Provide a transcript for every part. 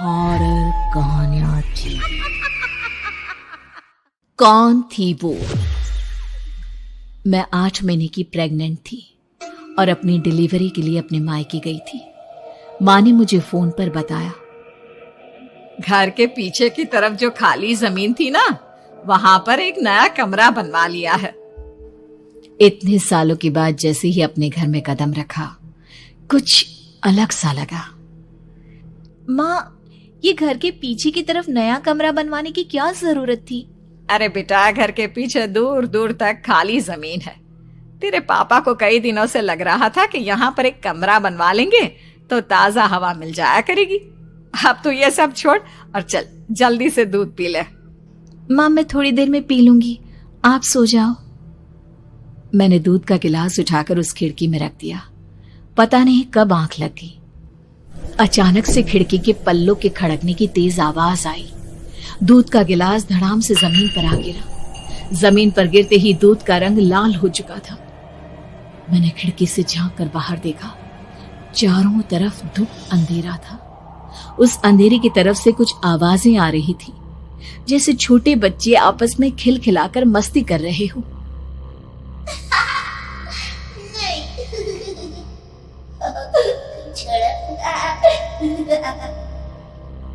Horror कहानियां थी। कौन थी वो? मैं 8 महीने की प्रेग्नेंट थी और अपनी डिलीवरी के लिए अपने मायके गई थी। माँ ने मुझे फोन पर बताया, घर के पीछे की तरफ जो खाली जमीन थी ना, वहां पर एक नया कमरा बनवा लिया है। इतने सालों के बाद जैसे ही अपने घर में कदम रखा, कुछ अलग सा लगा। माँ, ये घर के पीछे की तरफ नया कमरा बनवाने की क्या जरूरत थी? अरे बेटा, घर के पीछे दूर दूर तक खाली जमीन है। तेरे पापा को कई दिनों से लग रहा था कि यहाँ पर एक कमरा बनवा लेंगे तो ताजा हवा मिल जाया करेगी। अब तो ये सब छोड़ और चल जल्दी से दूध पी ले। माँ, मैं थोड़ी देर में पी लूंगी, आप सो जाओ। मैंने दूध का गिलास उठाकर उस खिड़की में रख दिया। पता नहीं कब आंख लग गई। अचानक से खिड़की के पल्लों के खड़कने की तेज आवाज आई। दूध का गिलास धड़ाम से जमीन पर आ गिरा। जमीन पर गिरते ही दूध का रंग लाल हो चुका था। मैंने खिड़की से झांक कर बाहर देखा। चारों तरफ धुप अंधेरा था। उस अंधेरे की तरफ से कुछ आवाजें आ रही थी, जैसे छोटे बच्चे आपस में खिलखिलाकर मस्ती कर रहे हो।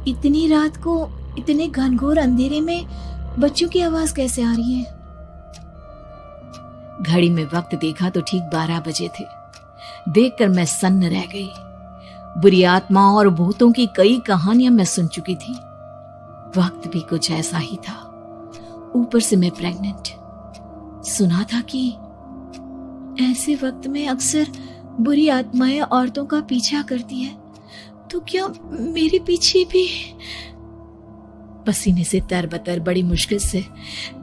इतनी रात को इतने घनघोर अंधेरे में बच्चों की आवाज कैसे आ रही है? घड़ी में वक्त देखा तो ठीक 12 बजे थे। देखकर मैं सन्न रह गई। बुरी आत्माओं और भूतों की कई कहानियां मैं सुन चुकी थी। वक्त भी कुछ ऐसा ही था। ऊपर से मैं प्रेग्नेंट। सुना था कि ऐसे वक्त में अक्सर बुरी आत्माएं औरतों का पीछा करती है, तो क्या मेरे पीछे भी? पसीने से तरबतर बड़ी मुश्किल से,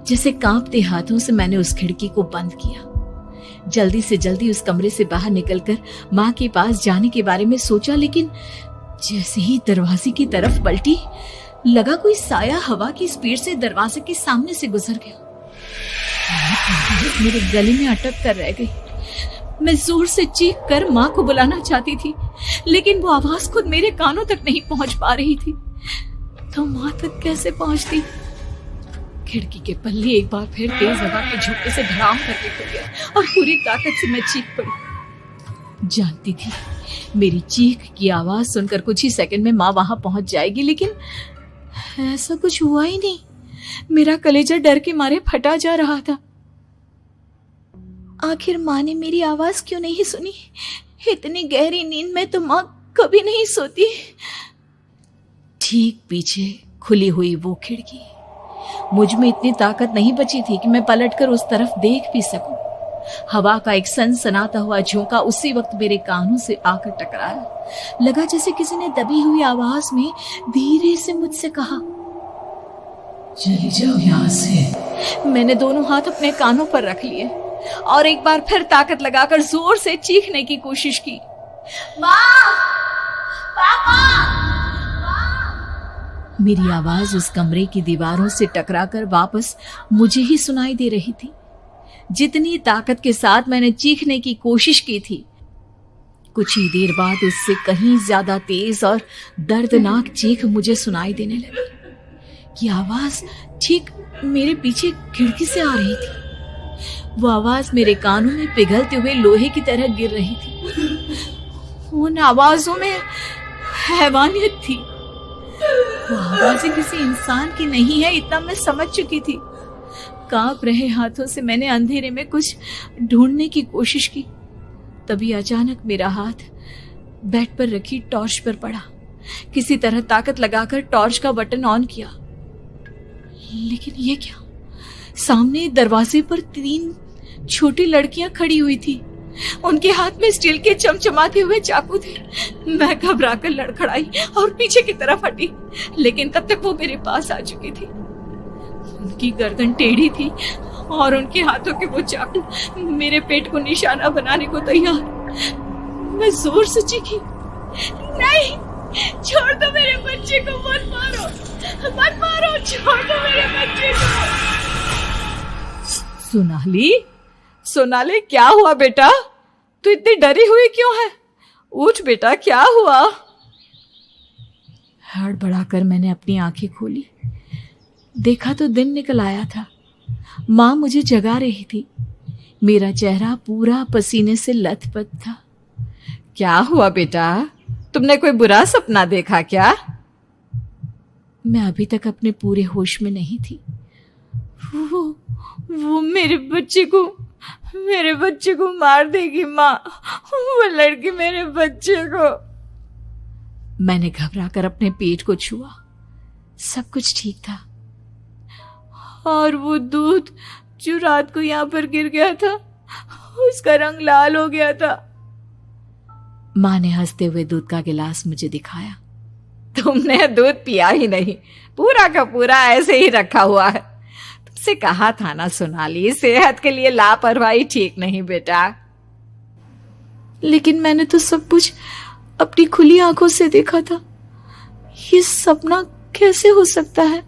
जैसे कांपते हाथों से मैंने उस खिड़की को बंद किया। जल्दी से जल्दी उस कमरे से बाहर निकलकर माँ के पास जाने के बारे में सोचा, लेकिन जैसे ही दरवाजे की तरफ पलटी, लगा कोई साया हवा की स्पीड से दरवाजे के सामने से गुजर गया। मेरे गले में अटक कर रह गई। मैं जोर से चीख कर माँ को बुलाना चाहती थी, लेकिन वो आवाज खुद मेरे कानों तक नहीं पहुंच पा रही थी। तो माँ तक कैसे पहुंचती? खिड़की के पल्ले एक बार फिर तेज हवा के झोंके से धड़ाम करके खुल गया और पूरी ताकत से मैं चीख पड़ी। जानती थी मेरी चीख की आवाज सुनकर कुछ ही सेकंड में माँ वहां पहुंच जाएगी, लेकिन ऐसा कुछ हुआ ही नहीं। मेरा कलेजा डर के मारे फटा जा रहा था। आखिर माँ ने मेरी आवाज क्यों नहीं सुनी? इतनी गहरी नींद में तो माँ कभी नहीं सोती। ठीक पीछे खुली हुई वो खिड़की। मुझ में इतनी ताकत नहीं बची थी कि मैं पलटकर उस तरफ देख भी सकूं। हवा का एक सनसनाता हुआ झोंका उसी वक्त मेरे कानों से आकर टकराया। लगा जैसे किसी ने दबी हुई आवाज में धीरे से मुझसे कहा, चली जाओ यहाँ से। मैंने दोनों हाथ अपने कानों पर रख लिए और एक बार फिर ताकत लगाकर जोर से चीखने की कोशिश की। माँ! पापा! मेरी आवाज उस कमरे की दीवारों से टकराकर वापस मुझे ही सुनाई दे रही थी। जितनी ताकत के साथ मैंने चीखने की कोशिश की थी, कुछ ही देर बाद उससे कहीं ज्यादा तेज और दर्दनाक चीख मुझे सुनाई देने लगी। ये आवाज ठीक मेरे पीछे खिड़की से आ रही थी। वो आवाज मेरे कानों में पिघलते हुए लोहे की तरह गिर रही थी। उन आवाजों में हैवानियत थी। वो आवाजें किसी इंसान की नहीं है, इतना मैं समझ चुकी थी। कांप रहे हाथों से मैंने अंधेरे में कुछ ढूंढने की कोशिश की। तभी अचानक मेरा हाथ बेड पर रखी टॉर्च पर पड़ा। किसी तरह ताकत लगाकर टॉर्च का बटन ऑन किया, लेकिन ये क्या? सामने दरवाजे पर 3 छोटी लड़कियां खड़ी हुई थी। उनके हाथ में स्टील के चमचमाते हुए चाकू थे। मैं घबराकर लड़खड़ाई और पीछे की तरफ हटी, लेकिन तब तक वो मेरे पास आ चुकी थी। उनकी गर्दन टेढ़ी थी और उनके हाथों के वो चाकू मेरे पेट को निशाना बनाने को तैयार। मैं जोर से चीखी, नहीं, छोड़ दो मेरे बच्चे को, मत मारो, मत मारो, छोड़ दो मेरे बच्चे को। सोनाली, क्या हुआ बेटा? तू इतनी डरी हुई क्यों है? उठ बेटा, क्या हुआ? हड़बड़ाकर मैंने अपनी आंखें खोली। देखा तो दिन निकल आया था। माँ मुझे जगा रही थी। मेरा चेहरा पूरा पसीने से लथपथ था। क्या हुआ बेटा, तुमने कोई बुरा सपना देखा क्या? मैं अभी तक अपने पूरे होश में नहीं थी। वो मेरे बच्चे को मार देगी माँ। वो लड़की मेरे बच्चे को। मैंने घबराकर अपने पेट को छुआ। सब कुछ ठीक था। और वो दूध जो रात को यहाँ पर गिर गया था, उसका रंग लाल हो गया था। माँ ने हंसते हुए दूध का गिलास मुझे दिखाया। तुमने दूध पिया ही नहीं, पूरा का पूरा ऐसे ही रखा हुआ है। तुमसे कहा था ना सोनाली, सेहत के लिए लापरवाही ठीक नहीं बेटा। लेकिन मैंने तो सब कुछ अपनी खुली आंखों से देखा था। ये सपना कैसे हो सकता है?